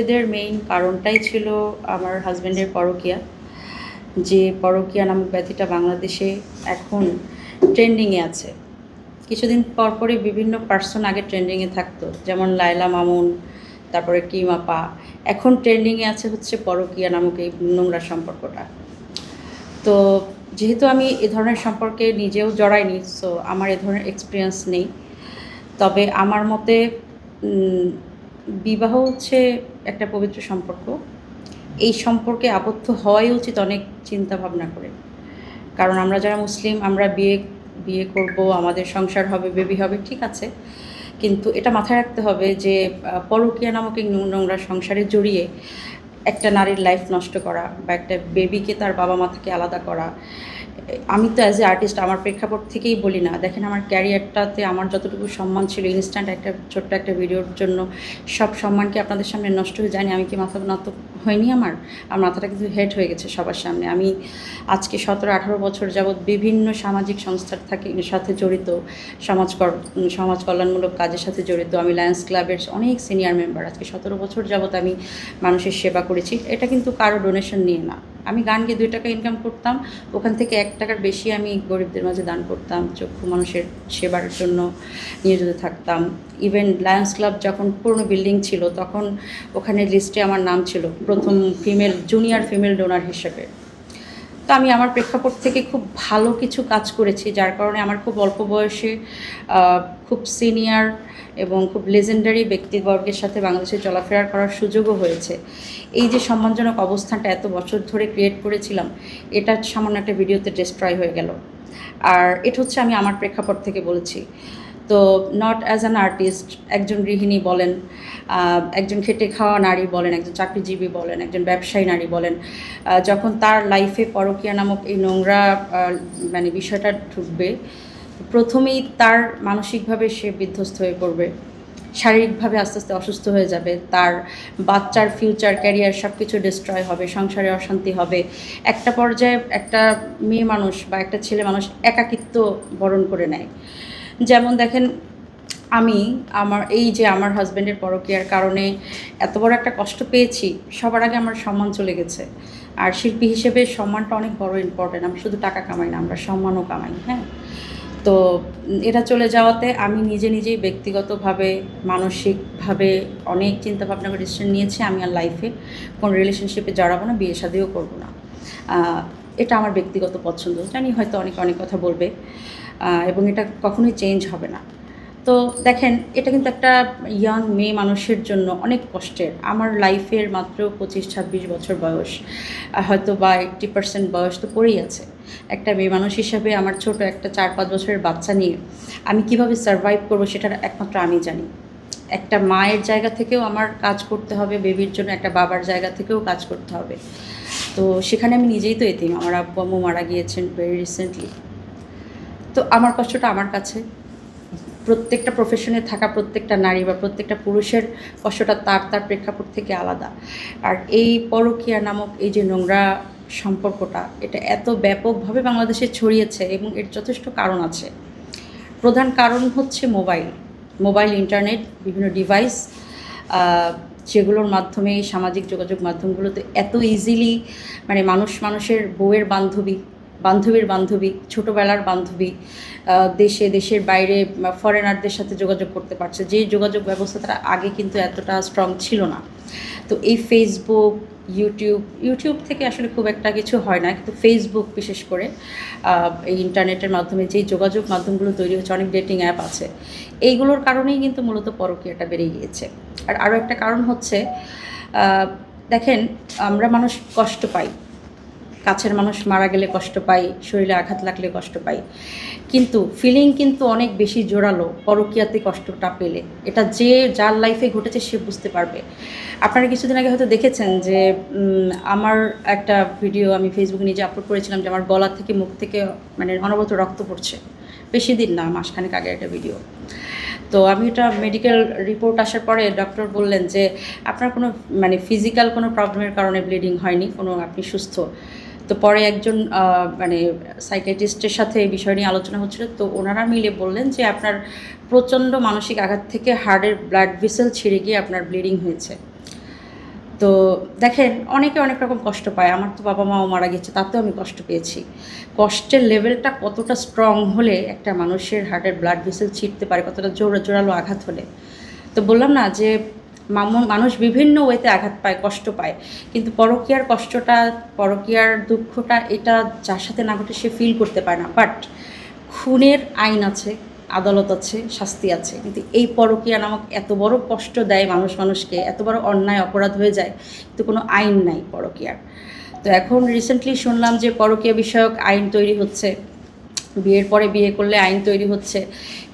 এদের মেইন কারণটাই ছিল আমার হাজব্যান্ডের পরকীয়া। যে পরকীয়া নামক ব্যাধিটা বাংলাদেশে এখন ট্রেন্ডিংয়ে আছে। কিছুদিন পরপরই বিভিন্ন পার্সন আগে ট্রেন্ডিংয়ে থাকতো, যেমন লায়লা মামুন, তারপরে কিম আপা। এখন ট্রেন্ডিংয়ে আছে হচ্ছে পরকীয়া নামক এই নোংরা সম্পর্কটা। তো যেহেতু আমি এ ধরনের সম্পর্কে নিজেও জড়াইনি, সো আমার এ ধরনের এক্সপিরিয়েন্স নেই। তবে আমার মতে বিবাহ হচ্ছে একটা পবিত্র সম্পর্ক। এই সম্পর্কে আবদ্ধ হওয়াই উচিত অনেক চিন্তা ভাবনা করে। কারণ আমরা যারা মুসলিম, আমরা বিয়ে বিয়ে করব, আমাদের সংসার হবে, বেবি হবে, ঠিক আছে। কিন্তু এটা মাথায় রাখতে হবে যে পরকীয়া নামক এই নোংরা সংসারে জড়িয়ে একটা নারীর লাইফ নষ্ট করা বা একটা বেবিকে তার বাবা মা থেকে আলাদা করা। আমি তো অ্যাজ এ আর্টিস্ট আমার প্রেক্ষাপট থেকেই বলি না, দেখেন আমার ক্যারিয়ারটাতে আমার যতটুকু সম্মান ছিল, ইনস্ট্যান্ট একটা ছোট্ট একটা ভিডিওর জন্য সব সম্মান কি আপনাদের সামনে নষ্ট হয়ে যায়নি? আমি কি মাথা নত হয়নি? আমার মাথাটা কিন্তু হেড হয়ে গেছে সবার সামনে। আমি আজকে 17-18 বছর যাবৎ বিভিন্ন সামাজিক সংস্থার সাথে জড়িত, সমাজ কল্যাণমূলক কাজের সাথে জড়িত। আমি লায়ন্স ক্লাবের অনেক সিনিয়র মেম্বার। আজকে 17 বছর যাবৎ আমি মানুষের সেবা করেছি। এটা কিন্তু কারো ডোনেশন নিয়ে না। আমি গান গিয়ে 2 টাকা ইনকাম করতাম, ওখান থেকে 1 টাকার বেশি আমি গরিবদের মাঝে দান করতাম, চক্ষু মানুষের সেবার জন্য নিয়োজিত থাকতাম। ইভেন লায়ন্স ক্লাব যখন পুরনো বিল্ডিং ছিল, তখন ওখানে লিস্টে আমার নাম ছিল প্রথম জুনিয়র ফিমেল ডোনার হিসেবে। তো আমি আমার প্রেক্ষাপট থেকে খুব ভালো কিছু কাজ করেছি, যার কারণে আমার খুব অল্প বয়সে খুব সিনিয়র এবং খুব লেজেন্ডারি ব্যক্তিবর্গের সাথে বাংলাদেশে চলাফেরা করার সুযোগও হয়েছে। এই যে সম্মানজনক অবস্থানটা এত বছর ধরে ক্রিয়েট করেছিলাম, এটা সামান্য একটা ভিডিওতে ডিস্ট্রয় হয়ে গেল। আর এটা হচ্ছে আমি আমার প্রেক্ষাপট থেকে বলেছি। তো নট অ্যাজ অ্যান আর্টিস্ট, একজন গৃহিণী বলেন, একজন খেটে খাওয়া নারী বলেন, একজন চাকরিজীবী বলেন, একজন ব্যবসায়ী নারী বলেন, যখন তার লাইফে পরকীয়া নামক এই নোংরা বিষয়টা ঢুকবে, প্রথমেই তার মানসিকভাবে সে বিধ্বস্ত হয়ে পড়বে, শারীরিকভাবে আস্তে আস্তে অসুস্থ হয়ে যাবে, তার বাচ্চার ফিউচার, ক্যারিয়ার সব কিছু ডিস্ট্রয় হবে, সংসারে অশান্তি হবে। একটা পর্যায়ে একটা মেয়ে মানুষ বা একটা ছেলে মানুষ একাকিত্ব বরণ করে নেয়। যেমন দেখেন, আমার হাজব্যান্ডের পরকীয়ার কারণে এত বড় একটা কষ্ট পেয়েছি। সবার আগে আমার সম্মান চলে গেছে। আর শিল্পী হিসেবে সম্মানটা অনেক বড় ইম্পর্টেন্ট। আমরা শুধু টাকা কামাই না, আমরা সম্মানও কামাই। হ্যাঁ, তো এটা চলে যাওয়াতে আমি নিজেই ব্যক্তিগতভাবে, মানসিকভাবে অনেক চিন্তাভাবনা করে ডিসিশন নিয়েছি আমি আর লাইফে কোনো রিলেশনশিপে জড়াবো না, বিয়ে শাদিও করবো না। এটা আমার ব্যক্তিগত পছন্দ। জানি হয়তো অনেক কথা বলবে, এবং এটা কখনোই চেঞ্জ হবে না। তো দেখেন, এটা কিন্তু একটা ইয়াং মেয়ে মানুষের জন্য অনেক কষ্টের। আমার লাইফের মাত্র 25-26 বছর বয়স, হয়তো বা 80% বয়স তো পড়েই আছে। একটা মেয়ে মানুষ হিসাবে আমার ছোট একটা 4-5 বছরের বাচ্চা নিয়ে আমি কিভাবে সারভাইভ করবো, সেটা একমাত্র আমি জানি। একটা মায়ের জায়গা থেকেও আমার কাজ করতে হবে, বেবির জন্য একটা বাবার জায়গা থেকেও কাজ করতে হবে। তো সেখানে আমি নিজেই তো এতিম। আমার আব্বু আম্মু মারা গিয়েছেন ভেরি রিসেন্টলি। তো আমার কষ্টটা আমার কাছে, প্রত্যেকটা প্রফেশনে থাকা প্রত্যেকটা নারী বা প্রত্যেকটা পুরুষের কষ্টটা তার প্রেক্ষাপট থেকে আলাদা। আর এই পরকীয়া নামক এই যে নোংরা সম্পর্কটা, এটা এত ব্যাপকভাবে বাংলাদেশে ছড়িয়েছে এবং এর যথেষ্ট কারণ আছে। প্রধান কারণ হচ্ছে মোবাইল, ইন্টারনেট, বিভিন্ন ডিভাইস, যেগুলোর মাধ্যমে সামাজিক যোগাযোগ মাধ্যমগুলোতে এত ইজিলি মানুষের বউয়ের বান্ধবীর বান্ধবী, ছোটোবেলার বান্ধবী, দেশের বাইরে ফরেনারদের সাথে যোগাযোগ করতে পারছে, যে যোগাযোগ ব্যবস্থাটা আগে কিন্তু এতটা স্ট্রং ছিল না। তো এই ফেসবুক, ইউটিউব থেকে আসলে খুব একটা কিছু হয় না, কিন্তু ফেসবুক বিশেষ করে এই ইন্টারনেটের মাধ্যমে যেই যোগাযোগ মাধ্যমগুলো তৈরি হচ্ছে, অনেক ডেটিং অ্যাপ আছে, এইগুলোর কারণেই কিন্তু মূলত পরকীয়াটা বেড়ে গিয়েছে। আর আরও একটা কারণ হচ্ছে, দেখেন, আমরা মানুষ কষ্ট পাই, কাছের মানুষ মারা গেলে কষ্ট পাই, শরীরে আঘাত লাগলে কষ্ট পাই, কিন্তু ফিলিং কিন্তু অনেক বেশি জোরালো পরকীয়াতে কষ্টটা পেলে। এটা যার লাইফে ঘটেছে সে বুঝতে পারবে। আপনারা কিছুদিন আগে হয়তো দেখেছেন যে আমার একটা ভিডিও আমি ফেসবুকে নিজে আপলোড করেছিলাম যে আমার গলা থেকে, মুখ থেকে অনবরত রক্ত পড়ছে। বেশি দিন না, মাসখানেক আগে একটা ভিডিও। তো আমি এটা মেডিকেল রিপোর্ট আসার পরে ডক্টর বললেন যে আপনার কোনো ফিজিক্যাল কোনো প্রবলেমের কারণে ব্লিডিং হয়নি, আপনি সুস্থ। তো পরে একজন সাইকিয়াট্রিস্টের সাথে এই বিষয় নিয়ে আলোচনা হচ্ছিল। তো ওনারা মিলে বললেন যে আপনার প্রচণ্ড মানসিক আঘাত থেকে হার্টের ব্লাড ভেসেল ছিঁড়ে গিয়ে আপনার ব্লিডিং হয়েছে। তো দেখেন অনেকে অনেক রকম কষ্ট পায়, আমার তো বাবা মাও মারা গেছে, তাতেও আমি কষ্ট পেয়েছি। কষ্টের লেভেলটা কতটা স্ট্রং হলে একটা মানুষের হার্টের ব্লাড ভেসেল ছিঁড়তে পারে, কতটা জোরালো আঘাত হলে। তো বললাম না যে মানুষ বিভিন্ন ওয়েতে আঘাত পায়, কষ্ট পায়, কিন্তু পরকীয়ার কষ্টটা, পরকীয়ার দুঃখটা এটা যার সাথে না ঘটে সে ফিল করতে পারে না। বাট খুনের আইন আছে, আদালত আছে, শাস্তি আছে, কিন্তু এই পরকীয়া নামক এত বড় কষ্ট দেয় মানুষকে, এত বড় অন্যায় অপরাধ হয়ে যায়, কিন্তু কোনো আইন নাই পরকীয়ার। তো এখন রিসেন্টলি শুনলাম যে পরকীয়া বিষয়ক আইন তৈরি হচ্ছে, বিয়ের পরে বিয়ে করলে আইন তৈরি হচ্ছে।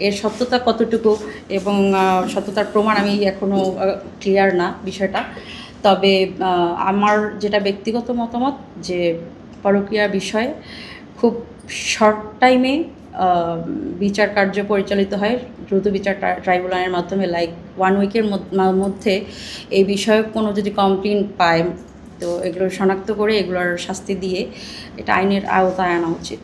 এর সত্যতা কতটুকু এবং সত্যতার প্রমাণ আমি এখনও ক্লিয়ার না বিষয়টা। তবে আমার যেটা ব্যক্তিগত মতামত যে পরকীয়া বিষয়ে খুব শর্ট টাইমে বিচার কার্য পরিচালিত হয়, দ্রুত বিচার ট্রাইব্যুনালের মাধ্যমে, লাইক 1 উইকের মধ্যে এই বিষয়ক কোনো যদি কমপ্লেন পায়, তো এগুলো শনাক্ত করে এগুলোর শাস্তি দিয়ে এটা আইনের আওতায় আনা উচিত।